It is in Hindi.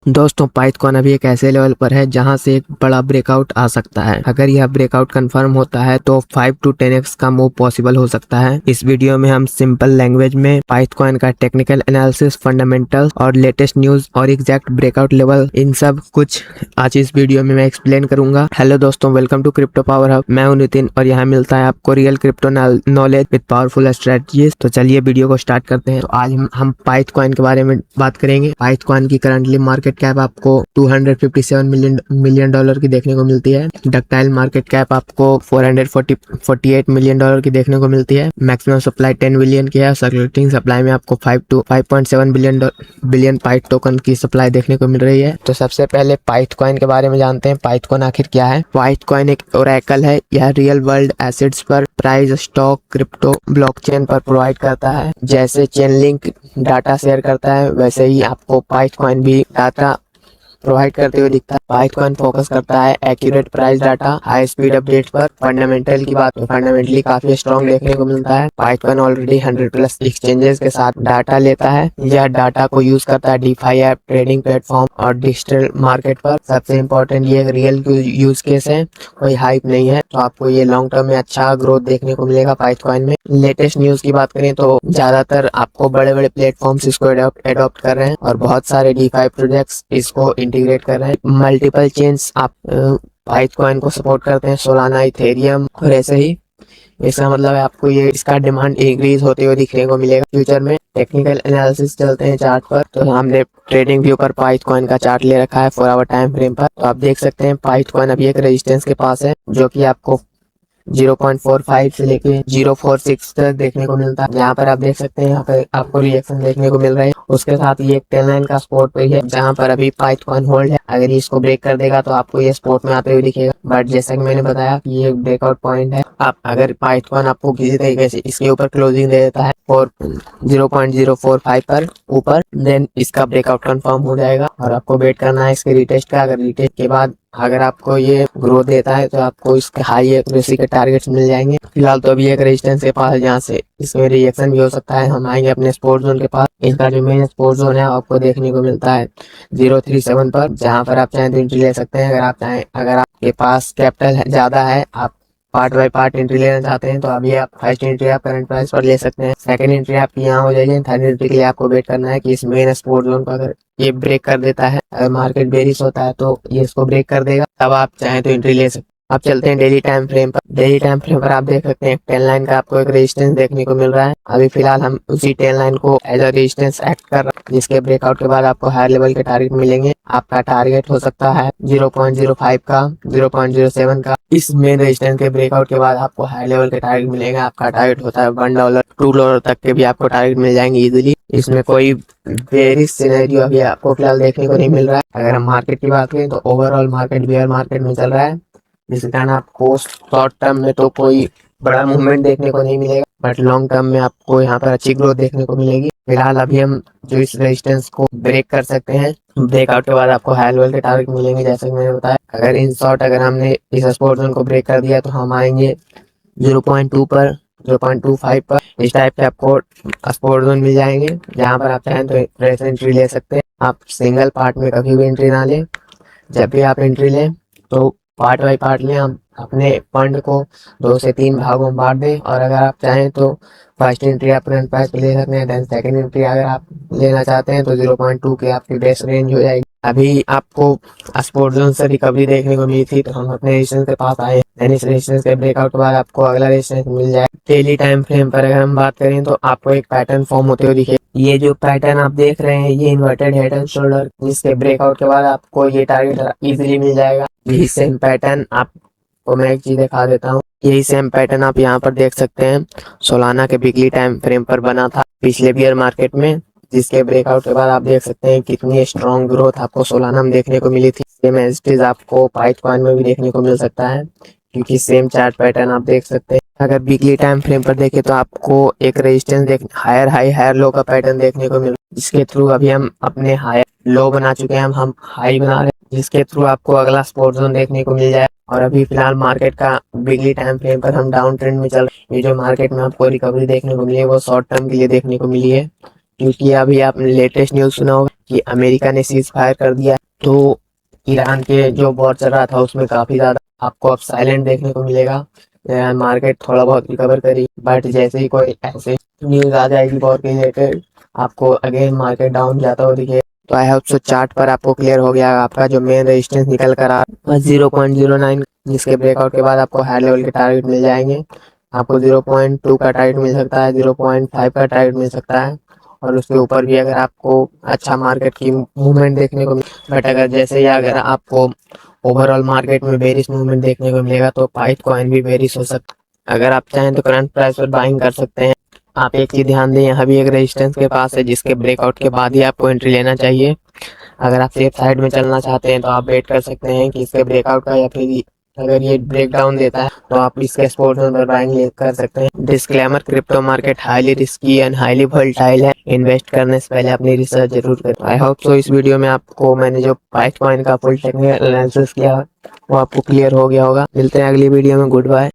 दोस्तों पाइथकॉन अभी एक ऐसे लेवल पर है जहां से एक बड़ा ब्रेकआउट आ सकता है। अगर यह ब्रेकआउट कंफर्म होता है तो 5 to 10x का मूव पॉसिबल हो सकता है। इस वीडियो में हम सिंपल लैंग्वेज में पाइथकॉन का टेक्निकल एनालिसिस, फंडामेंटल्स और लेटेस्ट न्यूज और एग्जैक्ट ब्रेकआउट लेवल, इन सब कुछ आज इस वीडियो में मैं एक्सप्लेन करूंगा। हेलो दोस्तों, welcome to crypto power hub. मैं हूं नितिन और यहाँ मिलता है आपको real crypto knowledge with powerful strategies. तो चलिए वीडियो को स्टार्ट करते हैं। तो आज हम पाइथकॉन के बारे में बात करेंगे। पाइथकॉन की करंटली मार्केट कैप आपको 257 मिलियन डॉलर की देखने को मिलती है। डक्टाइल मार्केट कैप आपको 448 मिलियन डॉलर की देखने को मिलती है। मैक्सिमम सप्लाई 10 बिलियन की है। सर्कुलेटिंग सप्लाई में आपको 5.7 बिलियन पाइथ टोकन की सप्लाई देखने को मिल रही है। तो सबसे पहले पाइथकॉइन के बारे में जानते हैं। पाइथकॉइन आखिर क्या है? पाइथकॉइन एक ओरेकल है। यह रियल वर्ल्ड एसेट्स पर प्राइस, स्टॉक, क्रिप्टो, ब्लॉकचेन पर प्रोवाइड करता है। जैसे चेन लिंक डाटा शेयर करता है, वैसे ही आपको पाइथकॉइन भी डाटा प्रोवाइड करते हुए दिखता है। पाइथकॉइन फोकस करता है accurate price data, high speed update पर। फंडामेंटल की बात, फंडामेंटली काफी स्ट्रॉन्ग देखने को मिलता है। पाइथकॉइन ऑलरेडी 100 प्लस एक्सचेंजेस के साथ डाटा लेता है। यह डाटा को यूज करता है डीफाई ऐप, ट्रेडिंग प्लेटफॉर्म और डिजिटल मार्केट पर। सबसे इम्पोर्टेंट, ये रियल यूज केस है, कोई हाइप नहीं है। तो आपको ये लॉन्ग टर्म में अच्छा ग्रोथ देखने को मिलेगा पाइथकॉइन में। लेटेस्ट न्यूज की बात करें तो ज्यादातर आपको बड़े बड़े प्लेटफॉर्म्स इसको एडॉप्ट कर रहे हैं और बहुत सारे डीफाई प्रोजेक्ट्स इसको इंटीग्रेट कर रहे हैं। मल्टीपल चेन्स आप पाइथकॉइन को सपोर्ट करते हैं, सोलाना, इथेरियम और ऐसे ही। इसका मतलब है आपको ये इसका डिमांड इंक्रीज होते हुए दिखने को मिलेगा फ्यूचर में। टेक्निकल एनालिसिस चलते हैं चार्ट पर। तो हमने ट्रेडिंग व्यू पर पाइथकॉइन का चार्ट ले रखा है 4 आवर टाइम फ्रेम पर। तो आप देख सकते हैं पाइथकॉइन अभी एक रेजिस्टेंस के पास है, जो कि आपको 0.45 से लेके 0.46 तक देखने को मिलता है। यहाँ पर आप देख सकते हैं, यहाँ पर आपको रिएक्शन देखने को मिल रहा है। उसके साथ ये एक 10 लाइन का सपोर्ट पे है, जहाँ पर अभी पाइथकॉइन होल्ड है। अगर ये इसको ब्रेक कर देगा तो आपको ये सपोर्ट में आते हुए दिखेगा। बट जैसा कि मैंने बताया कि ये ब्रेकआउट पॉइंट है। आप अगर पाइथकॉइन आपको किसी तरीके से इसके ऊपर क्लोजिंग दे देता है और 0.045 पर ऊपर, देन इसका ब्रेकआउट कंफर्म हो जाएगा और आपको वेट करना है इसके रिटेस्ट का। अगर रिटेस्ट के बाद अगर आपको ये ग्रोथ देता है तो आपको इसके हाई एक्यूरेसी के टारगेट्स मिल जाएंगे। फिलहाल तो अभी एक रेजिस्टेंस के पास है, जहाँ से इसमें रिएक्शन भी हो सकता है। हम आएंगे अपने सपोर्ट जोन के पास। इसका जो मेन सपोर्ट जोन है आपको देखने को मिलता है 037 पर, जहाँ पर आप चाहें तो एंट्री ले सकते हैं। अगर आप चाहें, अगर आपके पास कैपिटल ज्यादा है, आप पार्ट बाय पार्ट एंट्री लेना चाहते हैं, तो अभी आप फर्स्ट एंट्री आप करंट प्राइस पर ले सकते हैं। सेकंड एंट्री आपकी यहाँ हो जाएगी। थर्ड एंट्री के लिए आपको वेट करना है कि इस मेन सपोर्ट जोन को अगर ये ब्रेक कर देता है, अगर मार्केट बेरिश होता है तो ये इसको ब्रेक कर देगा, तब आप चाहें तो एंट्री ले सकते हैं। अब चलते हैं डेली टाइम फ्रेम पर। डेली टाइम फ्रेम पर आप देख सकते हैं 10 लाइन का आपको एक रेजिस्टेंस देखने को मिल रहा है। अभी फिलहाल हम उसी 10 लाइन को एज अ रेजिस्टेंस एक्ट कर रहे हैं, जिसके ब्रेकआउट के बाद आपको हायर लेवल के टारगेट मिलेंगे। आपका टारगेट हो सकता है 0.05 का, 0.07 का। इस मेन रेजिस्टेंस के ब्रेकआउट के बाद आपको हाई लेवल के टारगेट मिलेंगे। आपका टारगेट होता है $1, $2 तक के भी आपको टारगेट मिल जाएंगे इजीली। इसमें कोई बेरिश सिनेरियो अभी आपको फिलहाल देखने को नहीं मिल रहा है। अगर हम मार्केट की बात करें तो ओवरऑल मार्केट बेयर मार्केट में चल रहा है, जिसके कारण आपको शॉर्ट टर्म में तो कोई बड़ा मूवमेंट देखने को नहीं मिलेगा, बट लॉन्ग टर्म में आपको यहाँ पर अच्छी ग्रोथ देखने को मिलेगी। फिलहाल अभी हम जो इस रेजिस्टेंस को ब्रेक कर सकते हैं, ब्रेकआउट के बाद आपको हाई लेवल के टारगेट मिलेंगे, जैसे कि मैंने बताया। अगर इन शॉर्ट अगर हमने इस सपोर्ट जोन को ब्रेक कर दिया तो हम आएंगे 0.2 पर, 0.25 पर। इस टाइप के आपको सपोर्ट जोन मिल जाएंगे, जहाँ पर आप चाहें तो फ्रेश एंट्री ले सकते हैं। आप सिंगल पार्ट में कभी भी एंट्री ना लें। जब भी आप एंट्री लें तो पार्ट बाई पार्ट लें। हम अपने फंड को 2 से 3 भागों में बांट दें, और अगर आप चाहें तो फर्स्ट एंट्री आप करंट प्राइस पे ले सकते हैं। देन सेकंड एंट्री अगर आप लेना चाहते हैं तो 0.2 के आपकी बेस्ट रेंज हो जाएगी। अभी आपको सपोर्ट जोन से रिकवरी देखने को मिली थी, तो हम अपने रेजिस्टेंस के पास आए। देन इस रेजिस्टेंस के ब्रेकआउट के बाद आपको अगला रेजिस्टेंस मिल जाए। डेली टाइम फ्रेम पर अगर हम बात करें तो आपको एक पैटर्न फॉर्म होते हुए दिखे। ये जो पैटर्न आप देख रहे हैं, ये इन्वर्टेड हेड एंड शोल्डर, जिसके ब्रेकआउट के बाद आपको ये टारगेट इजीली मिल जाएगा। यही सेम पैटर्न आपको मैं एक चीज दिखा देता हूँ। यही सेम पैटर्न आप यहाँ पर देख सकते हैं, सोलाना के वीकली टाइम फ्रेम पर बना था पिछले बियर मार्केट में, जिसके ब्रेकआउट के बाद आप देख सकते हैं कितनी स्ट्रॉन्ग ग्रोथ आपको सोलाना में देखने को मिली थी। सेम एज इट इज आपको पाइथकॉइन में भी देखने को मिल सकता है, क्योंकि सेम चार्ट पैटर्न आप देख सकते हैं। अगर वीकली टाइम फ्रेम पर देखें तो आपको एक resistance higher high higher low का पैटर्न देखने को मिल, जिसके थ्रू अभी हम अपने हायर लो बना चुके हैं, हम हाई बना रहे हैं, जिसके थ्रू आपको अगला सपोर्ट जोन देखने को मिल जाए। और अभी फिलहाल मार्केट का वीकली टाइम फ्रेम पर हम डाउन ट्रेंड में चल रहे हैं। ये जो मार्केट में आपको रिकवरी देखने को मिली है वो शॉर्ट टर्म के लिए देखने को मिली है, क्योंकि अभी आपने लेटेस्ट न्यूज सुना होगा कि अमेरिका ने सीज फायर कर दिया, तो ईरान के जो वॉर चल रहा था उसमें काफी ज्यादा आपको अब साइलेंट देखने को मिलेगा। मार्केट थोड़ा बहुत रिकवर करी, बट जैसे ही कोई ऐसे न्यूज आ जाएगी वॉर के रिलेटेड, आपको अगेन मार्केट डाउन जाता हुआ दिखे। तो आई होप सो चार्ट पर आपको क्लियर हो गया आपका जो मेन रेजिस्टेंस निकल कर आ 0.09, जिसके ब्रेकआउट के बाद आपको हाई लेवल के टारगेट मिल जाएंगे। आपको 0.2 का टारगेट मिल सकता है, 0.5 का टारगेट मिल सकता है, और उसके ऊपर भी अगर आपको अच्छा मार्केट की मूवमेंट देखने को मिले। बट अगर जैसे ही अगर आपको ओवरऑल मार्केट में बेरिश मूवमेंट देखने को मिलेगा तो पाइथ कॉइन भी बेरिश हो सकता है। अगर आप चाहें तो करंट प्राइस पर बाइंग कर सकते हैं। आप एक चीज ध्यान दें, यहाँ भी एक रेजिस्टेंस के पास है जिसके ब्रेकआउट के बाद ही आपको एंट्री लेना चाहिए। अगर आप सेफ साइड में चलना चाहते हैं तो आप वेट कर सकते हैं कि इसके ब्रेकआउट का, या फिर अगर ये ब्रेक डाउन देता है तो आप इसके सपोर्ट जोन पर बाइंग कर सकते हैं। Disclaimer, crypto market highly risky and highly volatile है। इन्वेस्ट करने से पहले अपनी रिसर्च जरूर करें। आई होप सो इस वीडियो में आपको मैंने जो पाइथ कॉइन का फुल टेक्निकल एनालिसिस किया वो आपको क्लियर हो गया होगा। मिलते हैं अगली वीडियो में। Good bye.